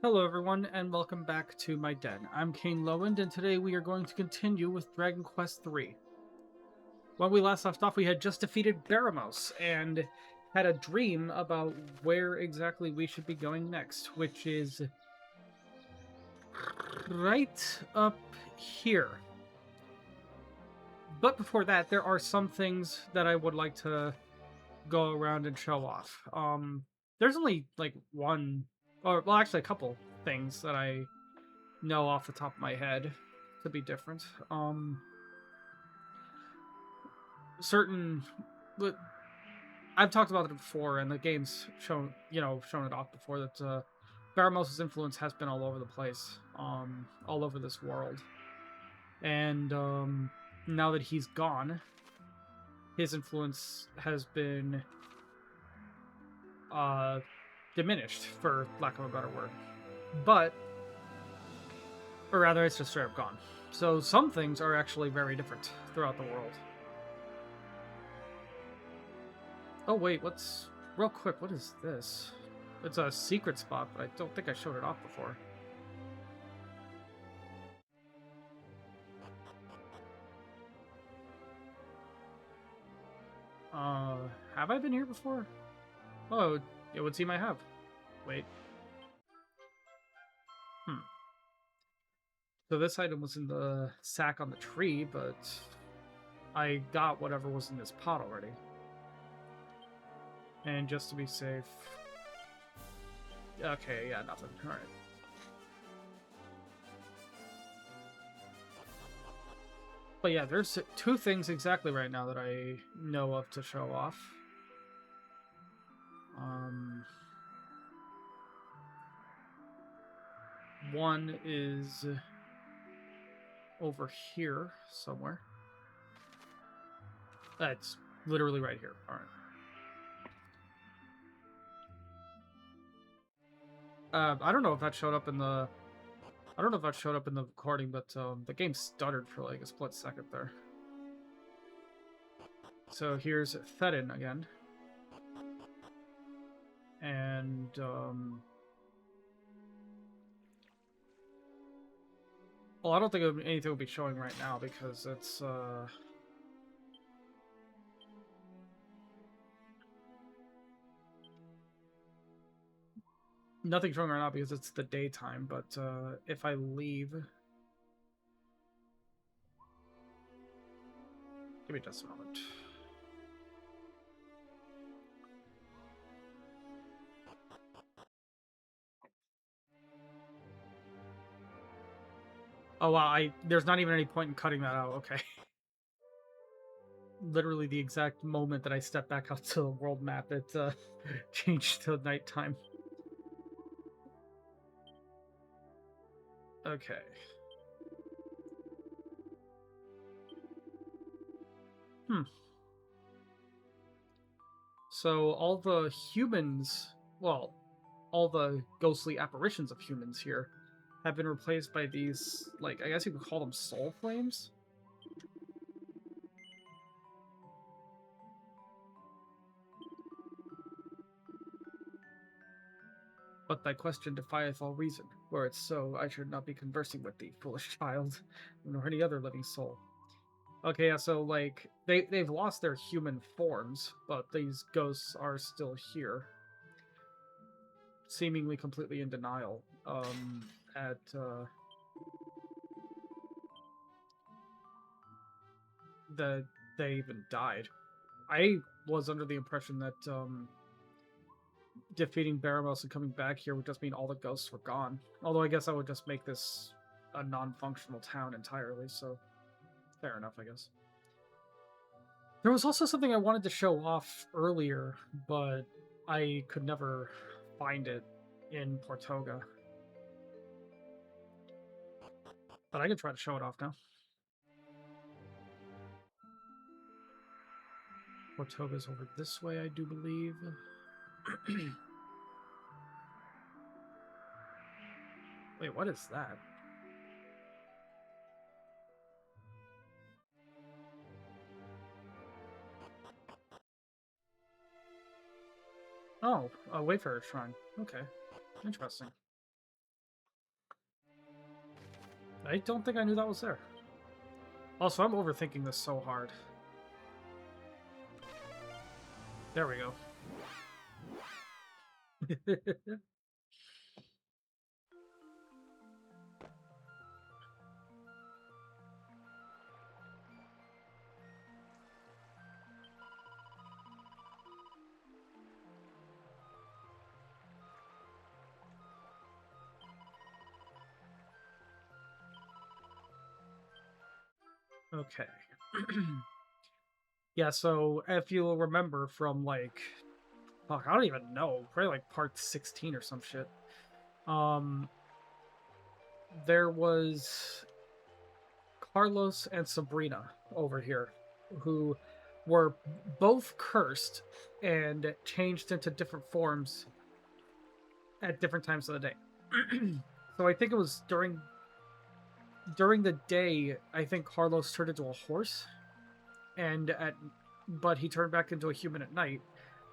Hello everyone, and welcome back to my den. I'm Kane Lowend, and today we are going to continue with Dragon Quest III. When we last left off, we had just defeated Baramos, and had a dream about where exactly we should be going next, which is right up here. But before that, there are some things that I would like to go around and show off. There's only like one, or well, actually a couple things that I know off the top of my head to be different. Certain, but I've talked about it before, and the game's shown it off before that Baramos' influence has been all over the place, all over this world, and now that he's gone, his influence has been uh diminished, for lack of a better word. But, or rather, it's just straight up gone. So some things are actually very different throughout the world. Oh wait, what's real quick? What is this? It's a secret spot, but I don't think I showed it off before. Uh, have I been here before? Oh, it would seem I have. Wait. Hmm. So this item was in the sack on the tree, but I got whatever was in this pot already. And just to be safe... Okay, yeah, nothing. Alright. But yeah, there's two things exactly right now that I know of to show off. One is over here somewhere. That's literally right here. All right. I don't know if that showed up in the. I don't know if that showed up in the recording, but the game stuttered for like a split second there. So here's Theden again, and well, I don't think anything will be showing right now because it's nothing showing right now because it's the daytime. But if I leave, give me just a moment. Oh wow, there's not even any point in cutting that out. Okay. Literally the exact moment that I stepped back out to the world map, it changed to nighttime. Okay. Hmm. So all the humans, well, all the ghostly apparitions of humans here have been replaced by these, like, I guess you could call them soul flames? But thy question defieth all reason. Were it so, I should not be conversing with thee, foolish child, nor any other living soul. Okay, yeah, so like they've lost their human forms, but these ghosts are still here, seemingly completely in denial. At that they even died. I was under the impression that defeating Baramos and coming back here would just mean all the ghosts were gone. Although I guess I would just make this a non-functional town entirely. So fair enough, I guess. There was also something I wanted to show off earlier, but I could never find it in Portoga. But I can try to show it off now. Portoga's over this way, I do believe. Wait, what is that? Oh, a Wayfarer Shrine. Okay, interesting. I don't think I knew that was there. Also, I'm overthinking this so hard. There we go. Okay. Yeah, so if you'll remember from like, fuck, I don't even know, probably like part 16 or some shit. There was Carlos and Sabrina over here who were both cursed and changed into different forms at different times of the day. So I think it was during the day, I think Carlos turned into a horse, and but he turned back into a human at night.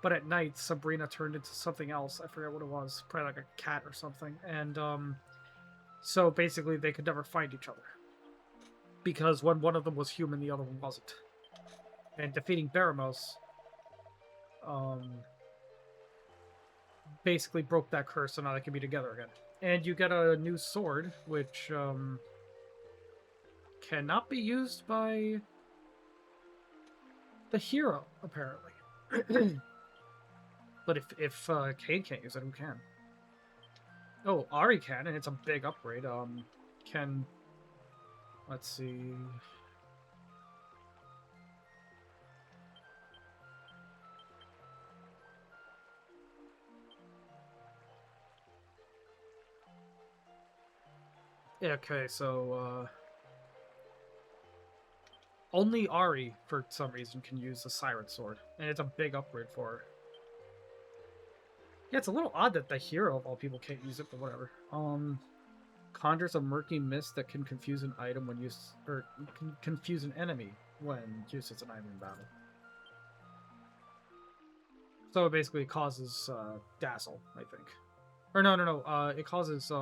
But at night, Sabrina turned into something else. I forget what it was, probably like a cat or something. And so basically, they could never find each other because when one of them was human, the other one wasn't. And defeating Baramos, basically broke that curse, so now they can be together again. And you get a new sword, which cannot be used by the hero, apparently. But if Kane can't use it, who can? Oh, Ari can, and it's a big upgrade. Can... Let's see... Okay, so, only Ari, for some reason, can use the Siren Sword, and it's a big upgrade for her. Yeah, it's a little odd that the hero of all people can't use it, but whatever. Conjures a murky mist that can confuse an item when used, or can confuse an enemy when used as an item in battle. So it basically causes dazzle, I think. Or no. It causes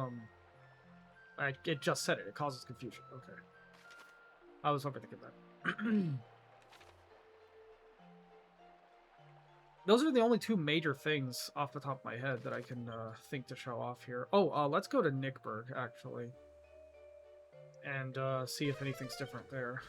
it just said it. It causes confusion. Okay. I was overthinking that. Those are the only two major things off the top of my head that I can think to show off here. Oh, let's go to Nickburg, actually. And see if anything's different there.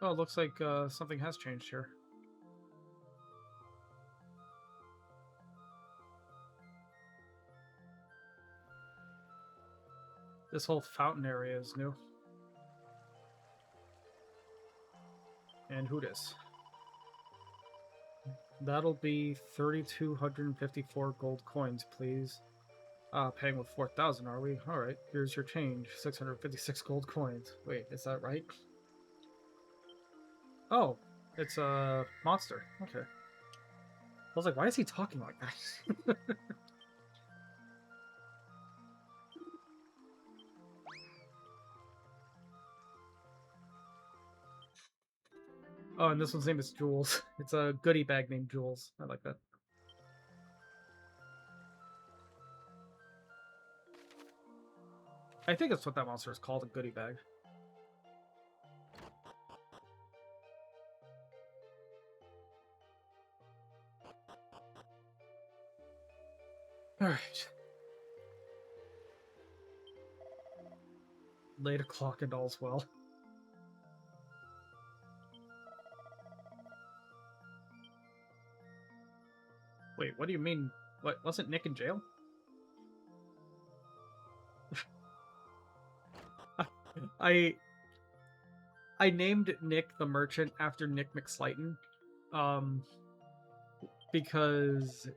Oh, it looks like something has changed here. This whole fountain area is new. And who dis? That'll be 3,254 gold coins, please. Paying with 4,000, are we? Alright, here's your change. 656 gold coins. Wait, is that right? Oh, it's a monster. Okay. I was like, why is he talking like that? Oh, and this one's name is Jules. It's a goodie bag named Jules. I like that. I think that's what that monster is called, a goodie bag. Alright. Late o'clock and all's well. Wait, what do you mean? What, wasn't Nick in jail? I named Nick the merchant after Nick McSlyton, because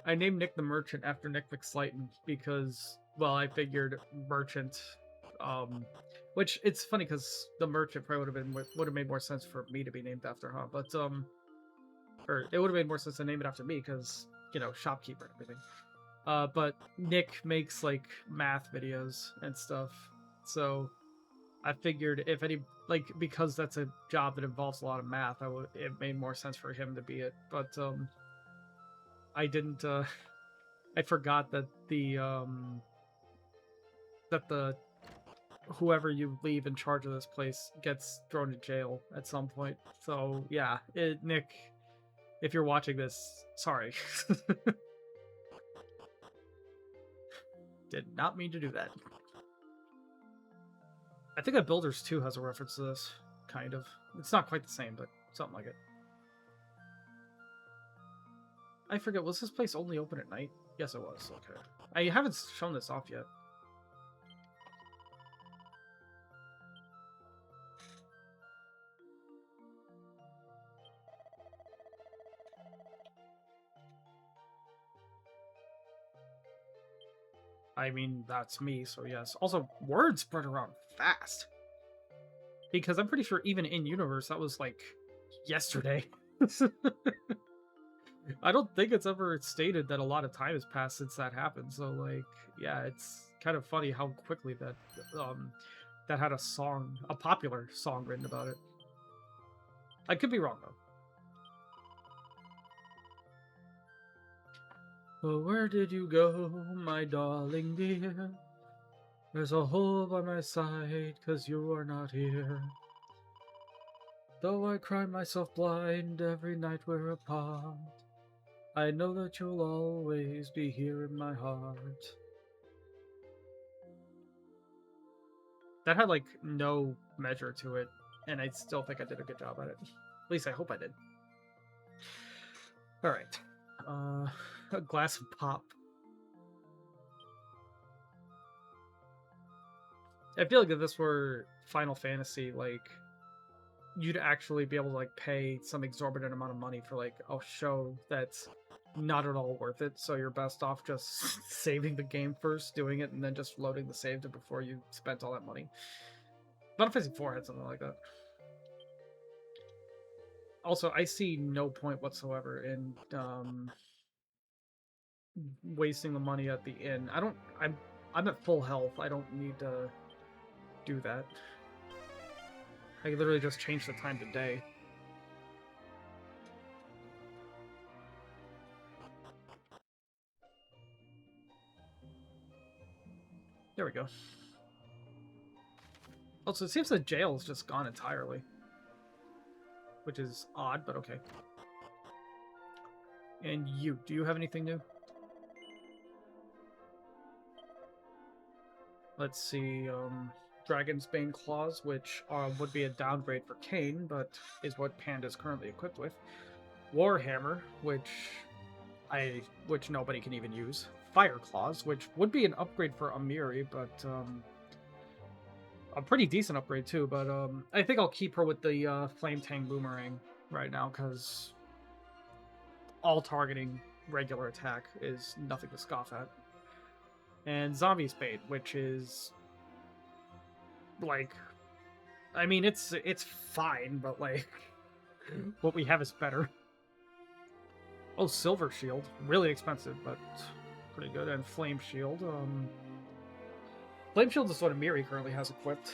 I named Nick the merchant after Nick McSlyton because, well, I figured merchant, which it's funny because the merchant probably would have made more sense for me to be named after, huh? But or it would have made more sense to name it after me because shopkeeper and everything. But Nick makes like math videos and stuff, so I figured if any, like, because that's a job that involves a lot of math, it made more sense for him to be it. But I didn't. I forgot that the whoever you leave in charge of this place gets thrown to jail at some point. So yeah, Nick, if you're watching this, sorry. Did not mean to do that. I think that Builders 2 has a reference to this, kind of. It's not quite the same, but something like it. I forget, was this place only open at night? Yes, it was. Okay. I haven't shown this off yet. I mean, that's me, so yes. Also, word spread around fast. Because I'm pretty sure even in universe, that was like yesterday. I don't think it's ever stated that a lot of time has passed since that happened. So like, yeah, it's kind of funny how quickly that had a popular song written about it. I could be wrong though. Oh, where did you go, my darling dear? There's a hole by my side, 'cause you are not here. Though I cry myself blind every night we're apart, I know that you'll always be here in my heart. That had, like, no measure to it, and I still think I did a good job at it. At least I hope I did. Alright. A glass of pop. I feel like if this were Final Fantasy, like, you'd actually be able to, like, pay some exorbitant amount of money for, like, a show that's not at all worth it, so you're best off just saving the game first, doing it, and then just loading the save to before you spent all that money. Final Fantasy 4 had something like that. Also, I see no point whatsoever in wasting the money at the inn. I'm at full health. I don't need to do that. I can literally just change the time to day. There we go. Also, it seems the jail is just gone entirely. Which is odd, but okay. And you, do you have anything new? Let's see, Dragon's Bane Claws, which would be a downgrade for Kain, but is what Panda is currently equipped with. Warhammer, which nobody can even use. Fire Claws, which would be an upgrade for Amiri, but a pretty decent upgrade too. But I think I'll keep her with the Flame Tang Boomerang right now, because all targeting regular attack is nothing to scoff at. And Zombie Spade, which is like, I mean, it's fine, but like, what we have is better. Oh, Silver Shield, really expensive, but pretty good. And Flame Shield. Flame Shield is what Amiri currently has equipped,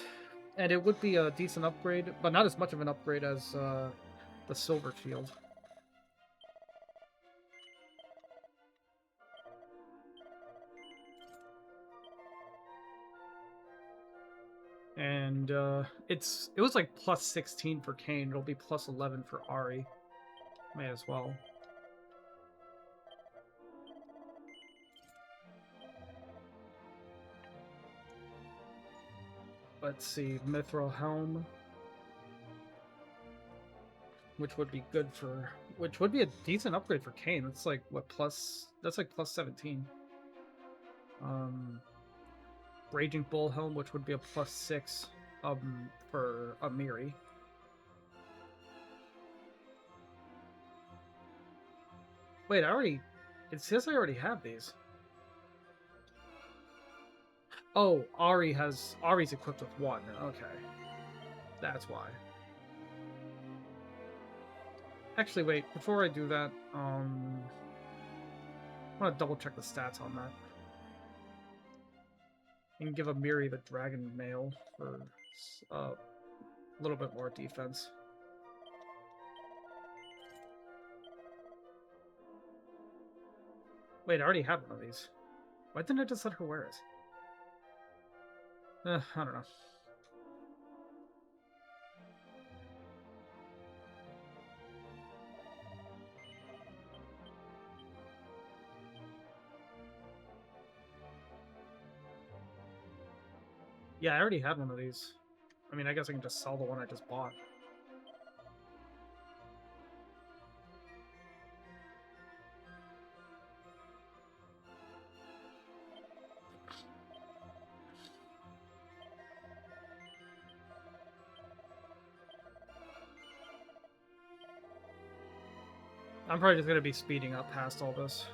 and it would be a decent upgrade, but not as much of an upgrade as the Silver Shield. And it was like plus 16 for Kain. It'll be plus 11 for Ari. May as well. Let's see, Mithril Helm, which would be good for, which would be a decent upgrade for Kain. That's like what that's like plus 17. Raging Bull Helm, which would be a plus 6 for Amiri. Wait, it says I already have these. Oh, Ari's equipped with 1. Okay. That's why. Actually, wait, before I do that, I want to double check the stats on that. You can give Amiri the Dragon Mail for A little bit more defense. Wait, I already have one of these. Why didn't I just let her wear it? I don't know. Yeah, I already had one of these. I mean, I guess I can just sell the one I just bought. I'm probably just going to be speeding up past all this.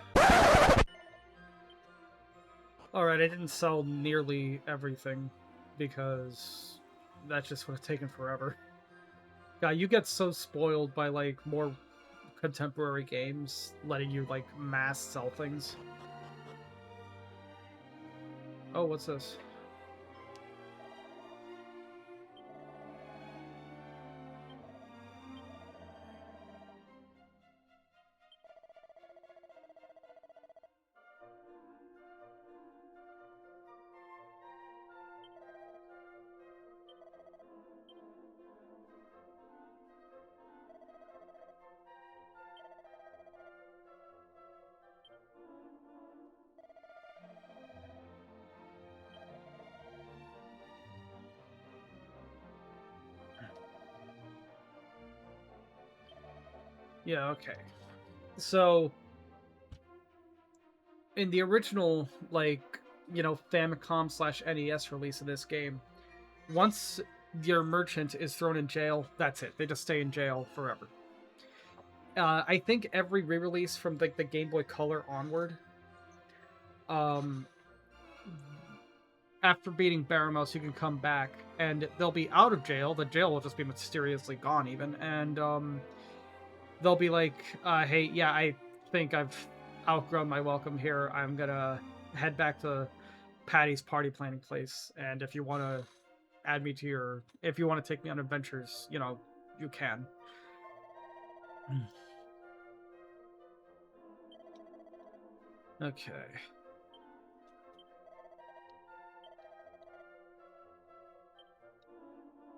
Alright, I didn't sell nearly everything because that just would have taken forever. God, you get so spoiled by, like, more contemporary games letting you, like, mass sell things. Oh, what's this? Yeah, okay. So, in the original, like, you know, Famicom/NES release of this game, once your merchant is thrown in jail, that's it. They just stay in jail forever. I think every re-release from like the Game Boy Color onward, after beating Baramos, you can come back and they'll be out of jail. The jail will just be mysteriously gone, even, and they'll be like, "Hey, yeah, I think I've outgrown my welcome here. I'm gonna head back to Patty's party planning place, and if you want to add me to your, if you want to take me on adventures, you know, you can." Okay.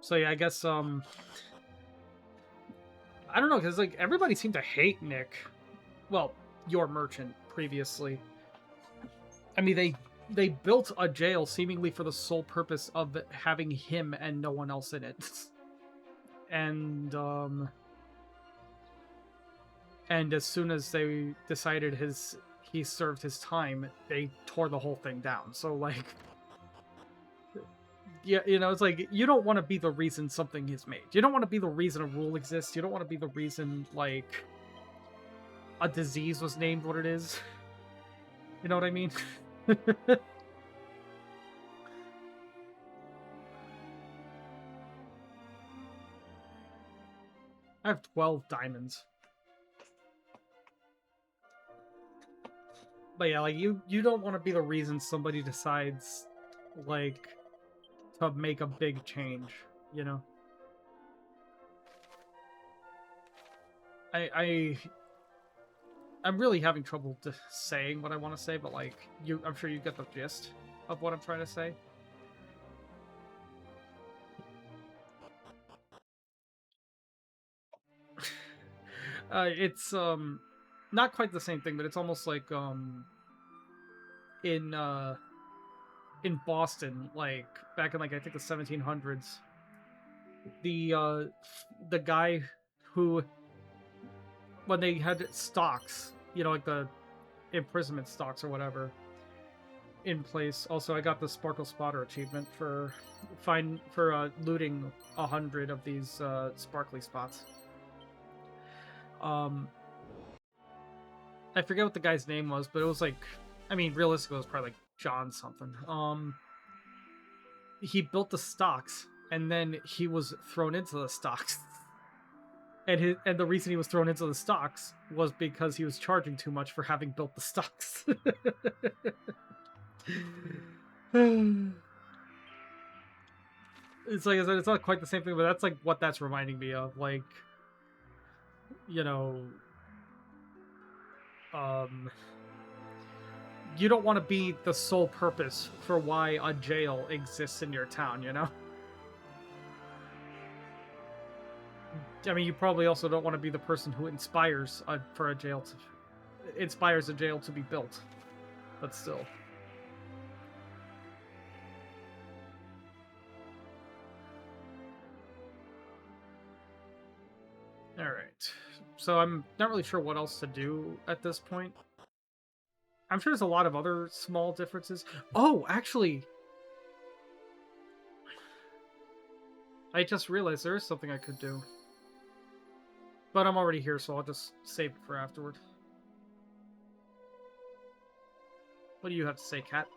So yeah, I guess I don't know, because like everybody seemed to hate Nick. Well, your merchant previously. I mean, they built a jail seemingly for the sole purpose of having him and no one else in it. And as soon as they decided he served his time, they tore the whole thing down. So like, yeah, you know, it's like you don't want to be the reason something is made. You don't want to be the reason a rule exists. You don't want to be the reason like a disease was named what it is. You know what I mean? I have 12 diamonds. But yeah, like you don't want to be the reason somebody decides like to make a big change, you know? I'm really having trouble saying what I want to say, but like I'm sure you get the gist of what I'm trying to say. It's not quite the same thing, but it's almost like in Boston, like back in like I think the 1700s, the guy who, when they had stocks, you know, like the imprisonment stocks or whatever in place. Also, I got the Sparkle Spotter achievement for looting 100 of these sparkly spots. I forget what the guy's name was, but it was like, I mean, realistically, it was probably like John something. He built the stocks, and then he was thrown into the stocks. And the reason he was thrown into the stocks was because he was charging too much for having built the stocks. It's like I said, it's not quite the same thing, but that's like what that's reminding me of. Like, you know, um, you don't want to be the sole purpose for why a jail exists in your town, you know? I mean, you probably also don't want to be the person who inspires inspires a jail to be built, but still. All right. So I'm not really sure what else to do at this point. I'm sure there's a lot of other small differences. Oh, actually, I just realized there is something I could do. But I'm already here, so I'll just save it for afterward. What do you have to say, Kat?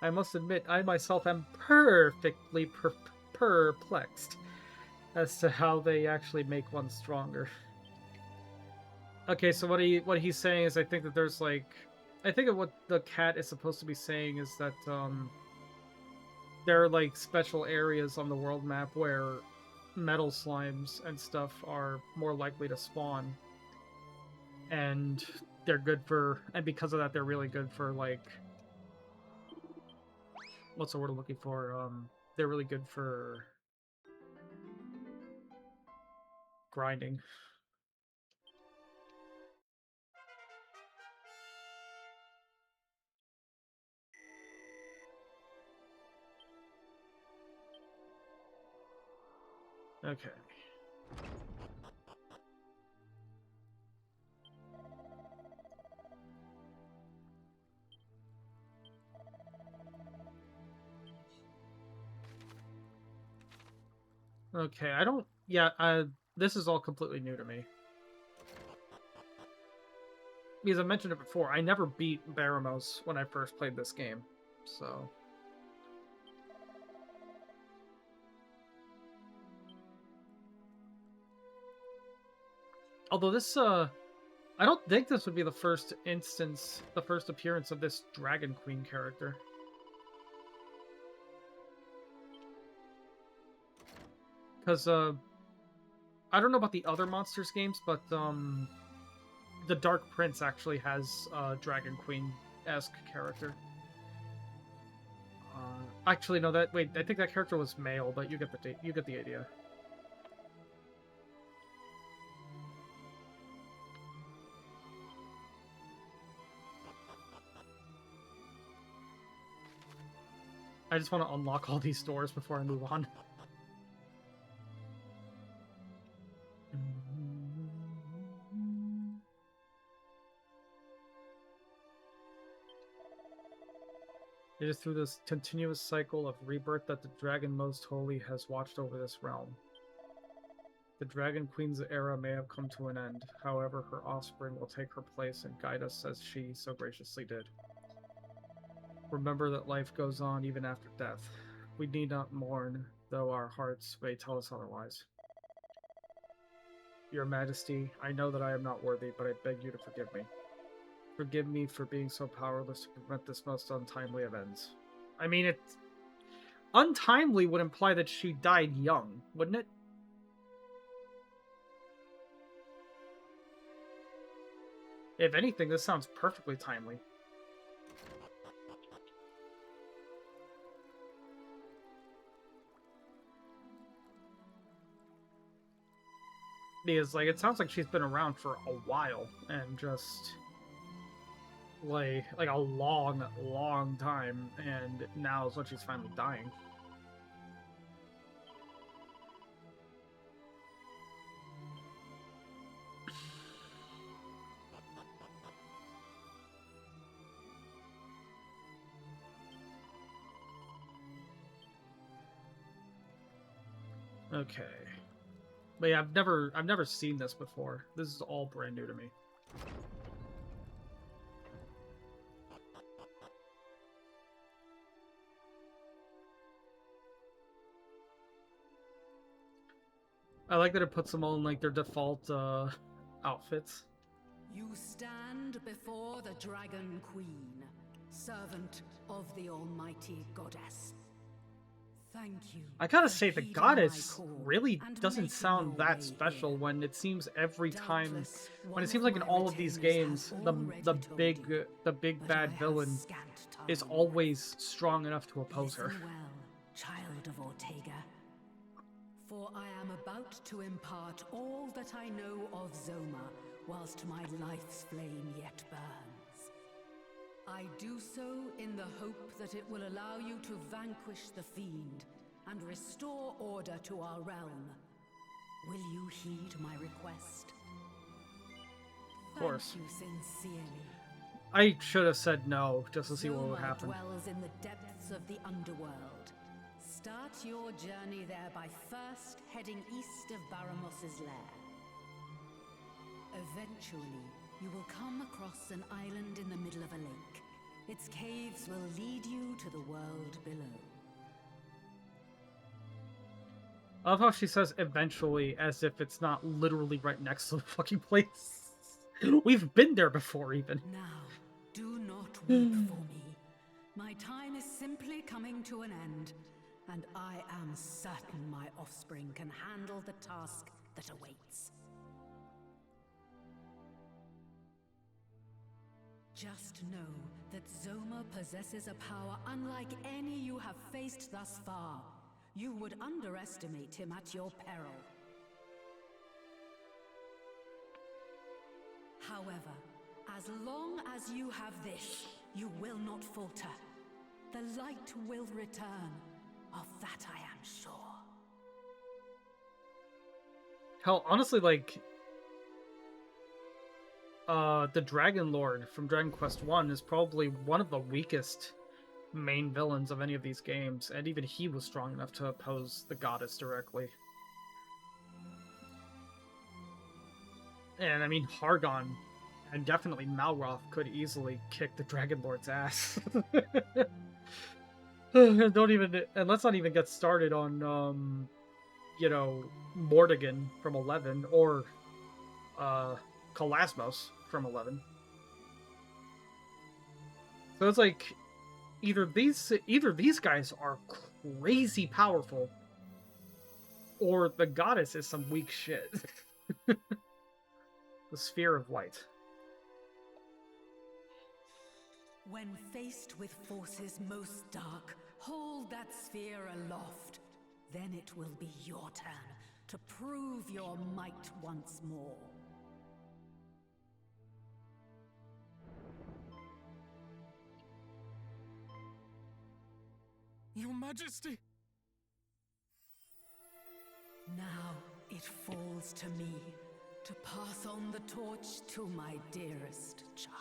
I must admit, I myself am perfectly perplexed as to how they actually make one stronger. Okay, so what he's saying is, I think that there's like, I think of what the cat is supposed to be saying is that there are like special areas on the world map where metal slimes and stuff are more likely to spawn, and they're good for, and because of that, they're really good for like, what's the word I'm looking for? They're really good for grinding. Okay. Okay, I don't. Yeah, this is all completely new to me. Because I mentioned it before, I never beat Baramos when I first played this game, so. Although this, I don't think this would be the first appearance of this Dragon Queen character. Because, I don't know about the other Monsters games, but, the Dark Prince actually has a Dragon Queen-esque character. Actually, no, wait, I think that character was male, but you get the idea. I just want to unlock all these doors before I move on. It is through this continuous cycle of rebirth that the Dragon Most Holy has watched over this realm. The Dragon Queen's era may have come to an end, however her offspring will take her place and guide us as she so graciously did. Remember that life goes on even after death. We need not mourn, though our hearts may tell us otherwise. Your Majesty, I know that I am not worthy, but I beg you to forgive me. Forgive me for being so powerless to prevent this most untimely of ends. I mean, it's untimely would imply that she died young, wouldn't it? If anything, this sounds perfectly timely. Because, like, it sounds like she's been around for a while, and just like a long time, and now is when she's finally dying. Okay. But yeah, I've never seen this before. This is all brand new to me. I like that it puts them all in like their default outfits. You stand before the Dragon Queen, servant of the Almighty Goddess. Thank you. I gotta for say, the heeding goddess my call really and doesn't making sound your that way special here. when it seems every time, Doubtless, when one it seems of like in my all of these retainers games, has the already the told big you, the big but I bad have villain scant is time always strong enough to oppose her. Listen well, child of Ortega. For I am about to impart all that I know of Zoma, whilst my life's flame yet burns. I do so in the hope that it will allow you to vanquish the fiend and restore order to our realm. Will you heed my request? Of course. Thank you sincerely. I should have said no, just to see what would Zoma happen. dwells in the depths of the underworld. Start your journey there by first heading east of Baramos's lair. Eventually, you will come across an island in the middle of a lake. Its caves will lead you to the world below. I love how she says eventually as if it's not literally right next to the fucking place. We've been there before, even. Now, do not weep for me. My time is simply coming to an end, and I am certain my offspring can handle the task that awaits. Just know that Zoma possesses a power unlike any you have faced thus far. You would underestimate him at your peril. However, as long as you have this, you will not falter. The light will return. Of that I am sure. Hell, honestly, like, the Dragon Lord from Dragon Quest I is probably one of the weakest main villains of any of these games, and even he was strong enough to oppose the goddess directly. And I mean, Hargon and definitely Malroth could easily kick the Dragon Lord's ass. Don't even, and let's not even get started on, you know, Mordegon from 11 or Kalasmos from 11. So it's like either these guys are crazy powerful, or the goddess is some weak shit. The Sphere of Light. When faced with forces most dark, hold that sphere aloft. Then it will be your turn to prove your might once more. Your Majesty! Now it falls to me to pass on the torch to my dearest child.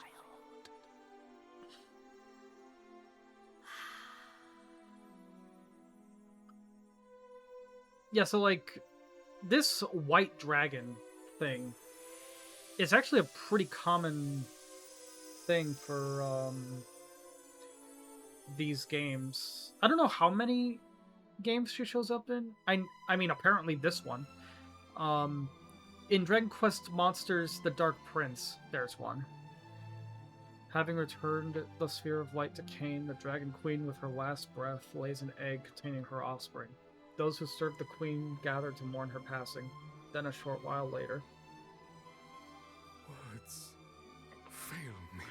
Yeah, so like this white dragon thing is actually a pretty common thing for these games. I don't know how many games she shows up in. I mean apparently this one. In Dragon Quest Monsters The Dark Prince, there's one. Having returned the Sphere of Light to Cain, the Dragon Queen with her last breath lays an egg containing her offspring. Those who serve the Queen gather to mourn her passing. Then a short while later. Words fail me.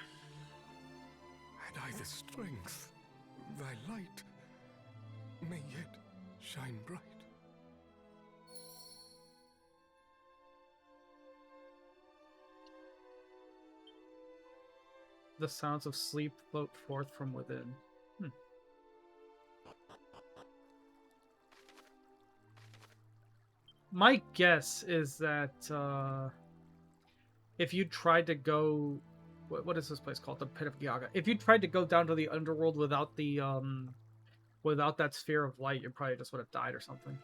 Had I the strength, thy light may yet shine bright. The sounds of sleep float forth from within. My guess is that if you tried to go, what is this place called? The Pit of Gyaga. If you tried to go down to the underworld without the without that sphere of light, you probably just would have died or something.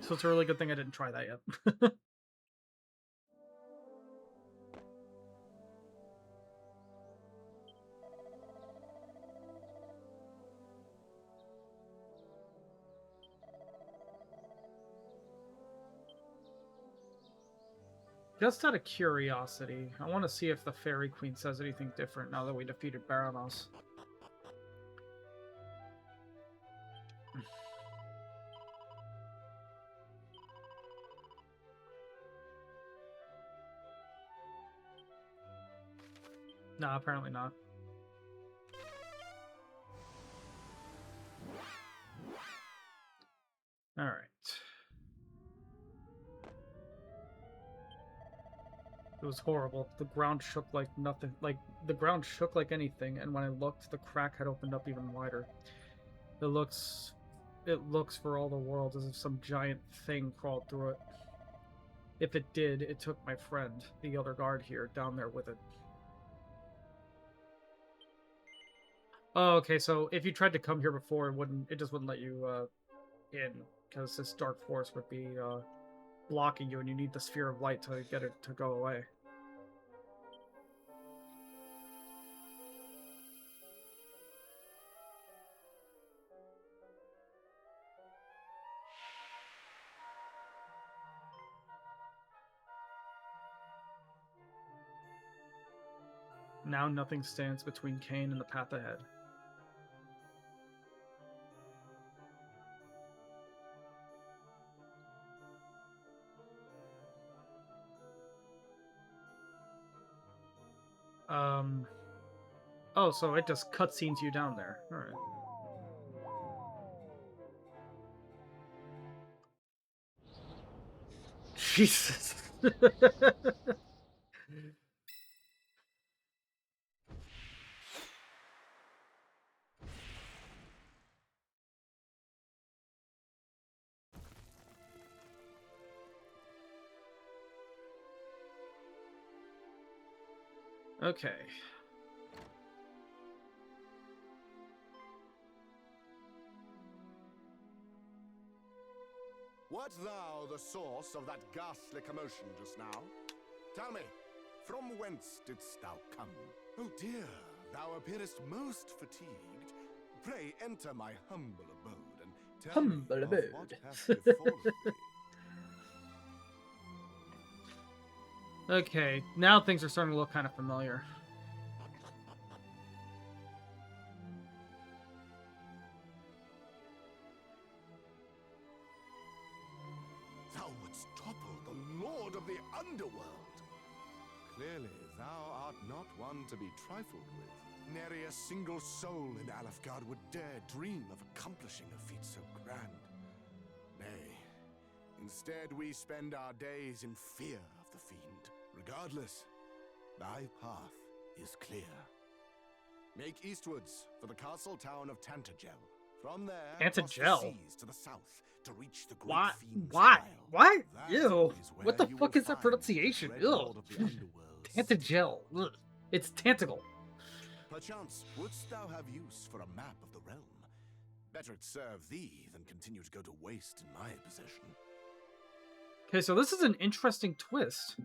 So it's a really good thing I didn't try that yet. Just out of curiosity, I want to see if the Fairy Queen says anything different now that we defeated Baramos. No, apparently not. Alright. It was horrible. The ground shook like nothing. The ground shook like anything, and when I looked, the crack had opened up even wider. It looks for all the world as if some giant thing crawled through it. If it did, it took my friend, the other guard here, down there with it. Oh, okay, so if you tried to come here before, it just wouldn't let you in, because this dark force would be blocking you, and you need the sphere of light to get it to go away. Now nothing stands between Cain and the path ahead. Oh, so it just cutscenes you down there. Alright. Jesus. Okay. Wert thou the source of that ghastly commotion just now? Tell me, from whence didst thou come? Oh dear, thou appearest most fatigued. Pray enter my humble abode and tell me of what hath befallen thee. Okay, now things are starting to look kind of familiar. Thou wouldst topple the lord of the underworld. Clearly, thou art not one to be trifled with. Nary a single soul in Alefgard would dare dream of accomplishing a feat so grand. Nay, instead we spend our days in fear of the fiend. Regardless, thy path is clear. Make eastwards for the castle town of Tantagel. From there, cross the seas to the south to reach the great fiend's Why? isle. What? That Ew. is What the where you fuck will is that find pronunciation? the Dread Ew. Lord of the Underworld. Tantagel. Ugh. It's Tantagle. Perchance, wouldst thou have use for a map of the realm? Better it serve thee than continue to go to waste in my possession. Okay, so this is an interesting twist.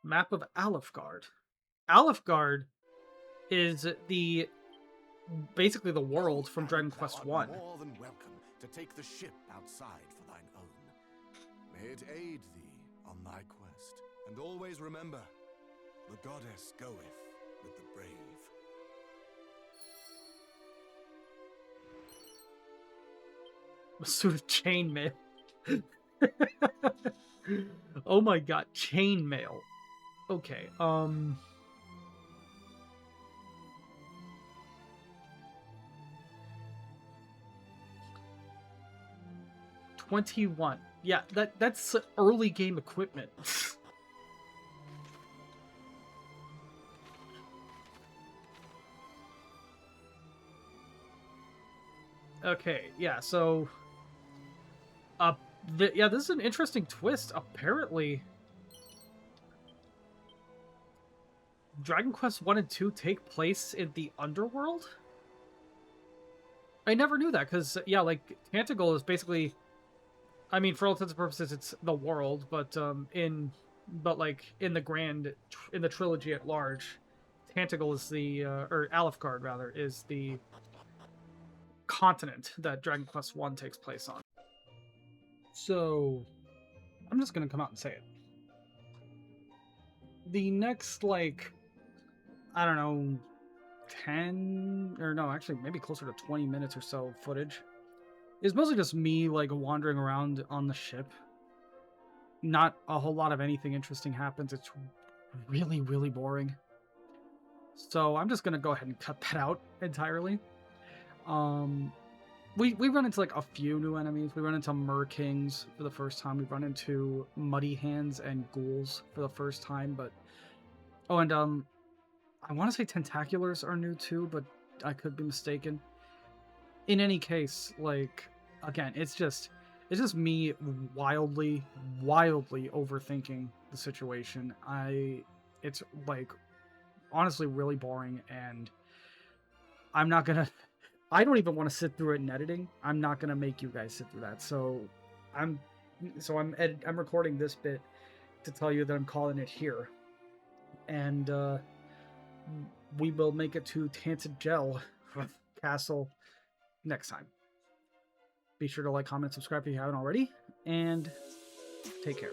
Map of Alefgard. Alefgard is basically the world from Dragon Quest Thou art I. more than welcome to take the ship outside for thine own. May it aid thee on thy quest. And always remember, the goddess goeth with the brave. A suit of chainmail. Oh my god, chainmail. Okay, 21. Yeah, that's early game equipment. Okay, yeah, so yeah, this is an interesting twist. Apparently, Dragon Quest 1 and 2 take place in the underworld? I never knew that, because, yeah, like, Tantagle is basically... I mean, for all intents and purposes, it's the world, but, in the trilogy at large, Tantagle is the, or Alefgard, rather, is the continent that Dragon Quest 1 takes place on. So, I'm just gonna come out and say it. the next, like, I don't know, 10 or no, actually maybe closer to 20 minutes or so footage is mostly just me like wandering around on the ship. Not a whole lot of anything interesting happens. It's really, really boring. So I'm just gonna go ahead and cut that out entirely. Um, we run into like a few new enemies. We run into Mer-Kings for the first time. We run into Muddy Hands and Ghouls for the first time. But oh, and I want to say Tentaculars are new too, but I could be mistaken. In any case, like again, it's just me wildly overthinking the situation. It's like honestly really boring, and I'm not gonna I don't even want to sit through it in editing. I'm not gonna make you guys sit through that. I'm I'm recording this bit to tell you that I'm calling it here, and we will make it to Tanted Gel Castle next time. Be sure to like, comment, subscribe if you haven't already, and take care.